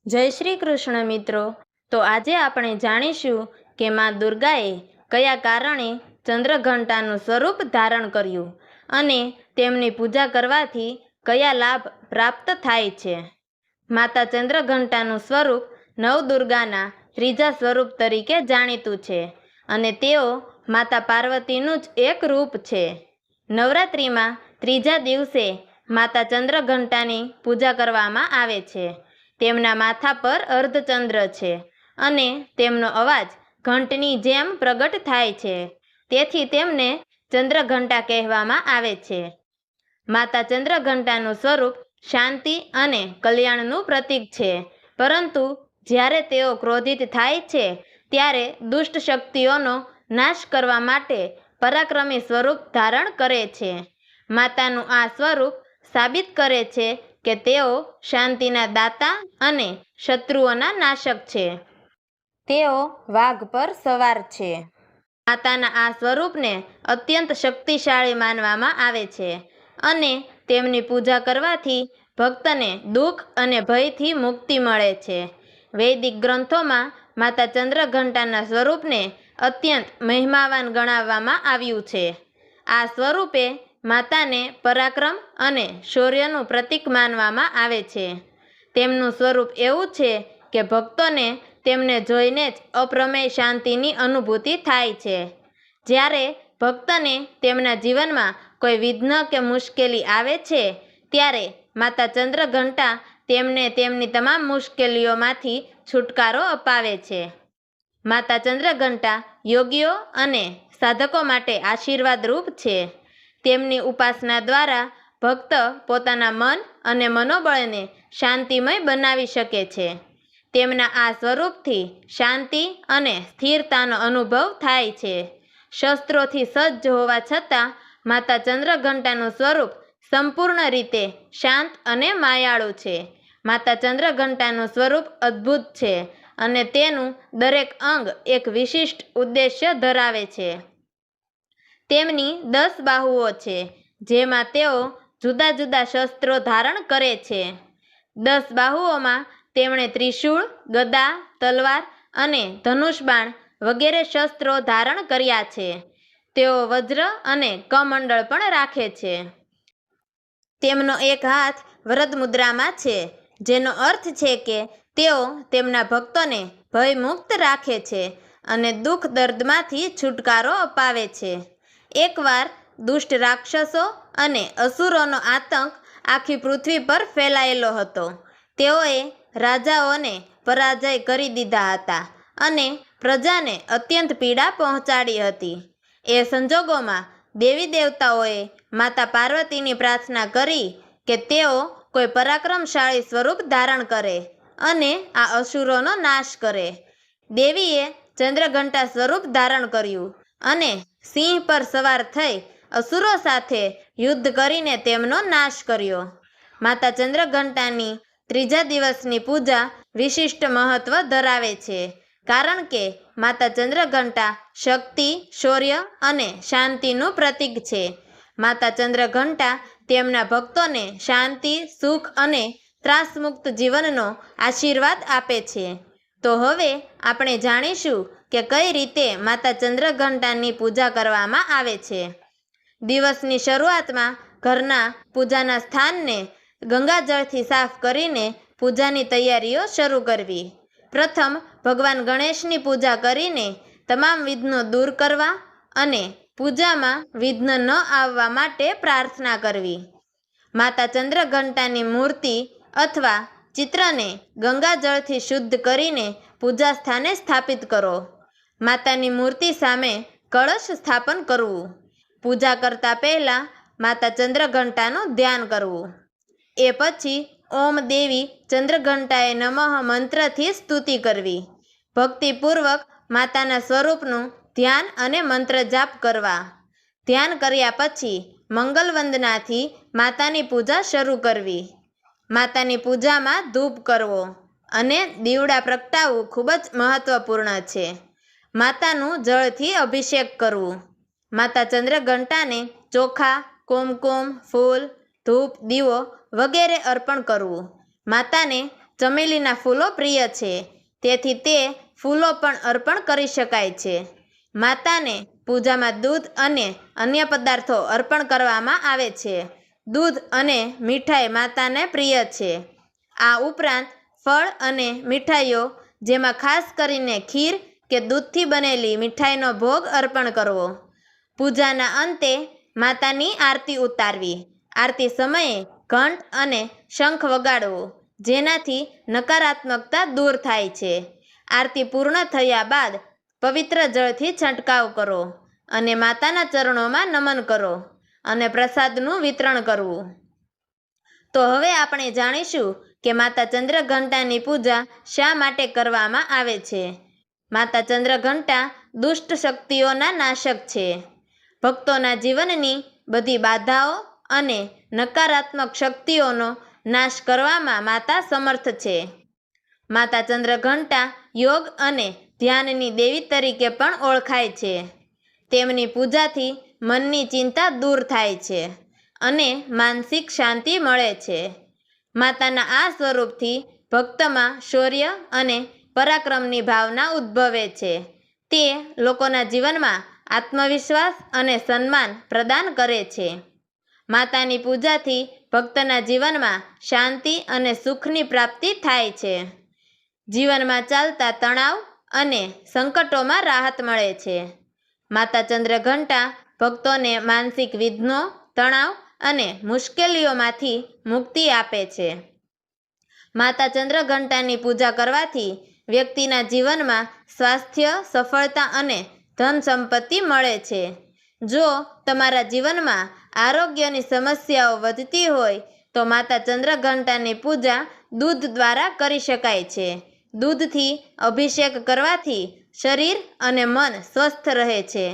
જય શ્રી કૃષ્ણ મિત્રો। તો આજે આપણે જાણીશું કે માં દુર્ગાએ કયા કારણે ચંદ્રઘંટાનું સ્વરૂપ ધારણ કર્યું અને તેમની પૂજા કરવાથી કયા લાભ પ્રાપ્ત થાય છે। માતા ચંદ્રઘંટાનું સ્વરૂપ નવદુર્ગાના ત્રીજા સ્વરૂપ તરીકે જાણીતું છે અને તેઓ માતા પાર્વતીનું જ એક રૂપ છે। નવરાત્રિમાં ત્રીજા દિવસે માતા ચંદ્રઘંટાની પૂજા કરવામાં આવે છે। તેમના માથા પર અર્ધચંદ્ર છે અને તેમનો અવાજ ઘંટની જેમ પ્રગટ થાય છે, તેથી તેમને ચંદ્રઘંટા કહેવામાં આવે છે। માતા ચંદ્રઘંટાનું સ્વરૂપ શાંતિ અને કલ્યાણનું પ્રતીક છે, પરંતુ જ્યારે તેઓ ક્રોધિત થાય છે ત્યારે દુષ્ટ શક્તિઓનો નાશ કરવા માટે પરાક્રમી સ્વરૂપ ધારણ કરે છે। માતાનું આ સ્વરૂપ સાબિત કરે છે કે તેઓ શાંતિના દાતા અને શત્રુઓના નાશક છે। તેઓ વાઘ પર સવાર છે। માતાના આ સ્વરૂપને અત્યંત શક્તિશાળી માનવામાં આવે છે અને તેમની પૂજા કરવાથી ભક્તને દુઃખ અને ભયથી મુક્તિ મળે છે। વૈદિક ગ્રંથોમાં માતા ચંદ્રઘંટાના સ્વરૂપને અત્યંત મહિમાવાન ગણાવવામાં આવ્યું છે। આ સ્વરૂપે માતાને પરાક્રમ અને શૌર્યનું પ્રતીક માનવામાં આવે છે। તેમનું સ્વરૂપ એવું છે કે ભક્તોને તેમને જોઈને જ અપ્રમેય શાંતિની અનુભૂતિ થાય છે। જ્યારે ભક્તને તેમના જીવનમાં કોઈ વિઘ્ન કે મુશ્કેલી આવે છે ત્યારે માતા ચંદ્રઘંટા તેમને તેમની તમામ મુશ્કેલીઓમાંથી છુટકારો અપાવે છે। માતા ચંદ્રઘંટા યોગીઓ અને સાધકો માટે આશીર્વાદરૂપ છે। તેમની ઉપાસના દ્વારા ભક્ત પોતાના મન અને મનોબળને શાંતિમય બનાવી શકે છે। તેમના આ સ્વરૂપથી શાંતિ અને સ્થિરતાનો અનુભવ થાય છે। શસ્ત્રોથી સજ્જ હોવા છતાં માતા ચંદ્રઘંટાનું સ્વરૂપ સંપૂર્ણ રીતે શાંત અને માયાળુ છે। માતા ચંદ્રઘંટાનું સ્વરૂપ અદ્ભુત છે અને તેનું દરેક અંગ એક વિશિષ્ટ ઉદ્દેશ્ય ધરાવે છે। તેમની 10 બાહુઓ છે, જેમાં તેઓ જુદા જુદા શસ્ત્રો ધારણ કરે છે। 10 બાહુઓમાં તેમણે ત્રિશૂળ, ગદા, તલવાર અને ધનુષબાણ વગેરે શસ્ત્રો ધારણ કર્યા છે। તેઓ વજ્ર અને કમંડળ પણ રાખે છે। તેમનો એક હાથ વરદ મુદ્રામાં છે, જેનો અર્થ છે કે તેઓ તેમના ભક્તોને ભયમુક્ત રાખે છે અને દુઃખ દર્દમાંથી છુટકારો અપાવે છે। એકવાર દુષ્ટ રાક્ષસો અને અસુરોનો આતંક આખી પૃથ્વી પર ફેલાયેલો હતો। તેઓએ રાજાઓને પરાજય કરી દીધા હતા અને પ્રજાને અત્યંત પીડા પહોંચાડી હતી। એ સંજોગોમાં દેવી દેવતાઓએ માતા પાર્વતીની પ્રાર્થના કરી કે તેઓ કોઈ પરાક્રમશાળી સ્વરૂપ ધારણ કરે અને આ અસુરોનો નાશ કરે। દેવીએ ચંદ્રઘંટા સ્વરૂપ ધારણ કર્યું અને સિંહ પર સવાર થઈ અસુરો સાથે યુદ્ધ કરીને તેમનો નાશ કર્યો। માતા ચંદ્રઘંટાની ત્રીજા દિવસની પૂજા વિશિષ્ટ મહત્વ ધરાવે છે, કારણ કે માતા ચંદ્રઘંટા શક્તિ, શૌર્ય અને શાંતિનું પ્રતીક છે। માતા ચંદ્રઘંટા તેમના ભક્તોને શાંતિ, સુખ અને ત્રાસમુક્ત જીવનનો આશીર્વાદ આપે છે। તો હવે આપણે જાણીશું કે કઈ રીતે માતા ચંદ્રઘંટાની પૂજા કરવામાં આવે છે। દિવસની શરૂઆતમાં ઘરના પૂજાના સ્થાનને ગંગાજળથી સાફ કરીને પૂજાની તૈયારીઓ શરૂ કરવી। પ્રથમ ભગવાન ગણેશની પૂજા કરીને તમામ વિઘ્નો દૂર કરવા અને પૂજામાં વિઘ્ન ન આવવા માટે પ્રાર્થના કરવી। માતા ચંદ્રઘંટાની મૂર્તિ અથવા ચિત્રને ગંગાજળથી શુદ્ધ કરીને પૂજા સ્થાને સ્થાપિત કરો। માતાની મૂર્તિ સામે કળશ સ્થાપન કરવું। પૂજા કરતા પહેલા માતા ચંદ્રઘંટાનું ધ્યાન કરવું। એ પછી ઓમ દેવી ચંદ્રઘંટાએ નમઃ મંત્રથી સ્તુતિ કરવી। ભક્તિપૂર્વક માતાના સ્વરૂપનું ધ્યાન અને મંત્ર જાપ કરવા। ધ્યાન કર્યા પછી મંગલ વંદનાથી માતાની પૂજા શરૂ કરવી। માતાની પૂજામાં ધૂપ કરવો અને દીવડા પ્રગટાવવું ખૂબ જ મહત્વપૂર્ણ છે। માતાનું જળથી અભિષેક કરવું। માતા ચંદ્રઘંટાને ચોખા, કુમકુમ, ફૂલ, ધૂપ, દીવો વગેરે અર્પણ કરવું। માતાને ચમેલીના ફૂલો પ્રિય છે, તેથી તે ફૂલો પણ અર્પણ કરી શકાય છે. માતાને પૂજામાં દૂધ અને અન્ય પદાર્થો અર્પણ કરવામાં આવે છે. દૂધ અને મીઠાઈ માતાને પ્રિય છે. આ ઉપરાંત ફળ અને મીઠાઈઓ, જેમાં ખાસ કરીને ખીર કે દૂધથી બનેલી મીઠાઈનો ભોગ અર્પણ કરવો. પૂજાના અંતે માતાની આરતી ઉતારવી. આરતી સમયે ઘંટ અને શંખ વગાડવો, જેનાથી નકારાત્મકતા દૂર થાય છે. આરતી પૂર્ણ થયા બાદ પવિત્ર જળથી છંટકાવ કરો અને માતાના ચરણોમાં નમન કરો અને પ્રસાદનું વિતરણ કરવું. તો હવે આપણે જાણીશું કે માતા ચંદ્રઘંટાની પૂજા શા માટે કરવામાં આવે છે. માતા ચંદ્રઘંટા દુષ્ટ શક્તિઓના નાશક છે. ભક્તોના જીવનની બધી બાધાઓ અને નકારાત્મક શક્તિઓનો નાશ કરવામાં માતા સમર્થ છે. માતા ચંદ્રઘંટા યોગ અને ધ્યાનની દેવી તરીકે પણ ઓળખાય છે. તેમની પૂજાથી મનની ચિંતા દૂર થાય છે અને માનસિક શાંતિ મળે છે. માતાના આ સ્વરૂપથી ભક્તમાં શૌર્ય અને પરાક્રમની ભાવના ઉદ્ભવે છે. તે લોકોના જીવનમાં આત્મવિશ્વાસ અને સન્માન પ્રદાન કરે છે. માતાની પૂજાથી ભક્તના જીવનમાં શાંતિ અને સુખની પ્રાપ્તિ થાય છે. જીવનમાં ચાલતા તણાવ અને સંકટોમાં રાહત મળે છે. માતા ચંદ્રઘંટા ભક્તોને માનસિક વિઘ્નો, તણાવ અને મુશ્કેલીઓમાંથી મુક્તિ આપે છે. માતા ચંદ્રઘંટાની પૂજા કરવાથી વ્યક્તિના જીવનમાં સ્વાસ્થ્ય, સફળતા અને ધન સંપત્તિ મળે છે. જો તમારા જીવનમાં આરોગ્યની સમસ્યાઓ વધતી હોય તો માતા ચંદ્રઘંટાની પૂજા દૂધ દ્વારા કરી શકાય છે. દૂધથી અભિષેક કરવાથી શરીર અને મન સ્વસ્થ રહે છે.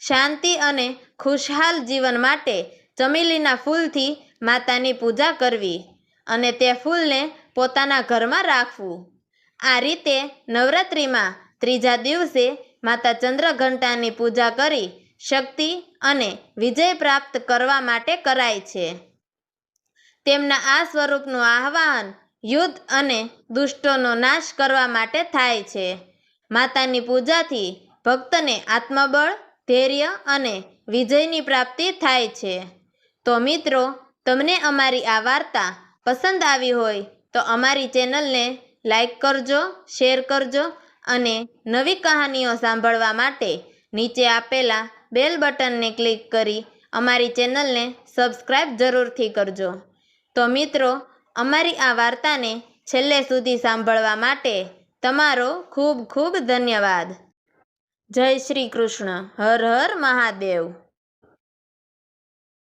શાંતિ અને ખુશહાલ જીવન માટે ચમેલીના ફૂલથી માતાની પૂજા કરવી અને તે ફૂલને પોતાના ઘરમાં રાખવું. આ રીતે નવરાત્રિમાં ત્રીજા દિવસે માતા ચંદ્રઘંટાની પૂજા કરી શક્તિ અને વિજય પ્રાપ્ત કરવા માટે કરાય છે. તેમના આ સ્વરૂપનું આહ્વાન યુદ્ધ અને દુષ્ટોનો નાશ કરવા માટે થાય છે. માતાની પૂજાથી ભક્તને આત્મબળ, ધૈર્ય અને વિજયની પ્રાપ્તિ થાય છે. તો મિત્રો, તમને અમારી આ વાર્તા પસંદ આવી હોય તો અમારી ચેનલને લાઈક કરજો, શેર કરજો અને નવી કહાનીઓ સાંભળવા માટે નીચે આપેલા બેલ બટનને ક્લિક કરી અમારી ચેનલને સબસ્ક્રાઈબ જરૂરથી કરજો. તો મિત્રો, અમારી આ વાર્તાને છેલ્લે સુધી સાંભળવા માટે તમારો ખૂબ ખૂબ ધન્યવાદ. જય શ્રી કૃષ્ણ. હર હર મહાદેવ.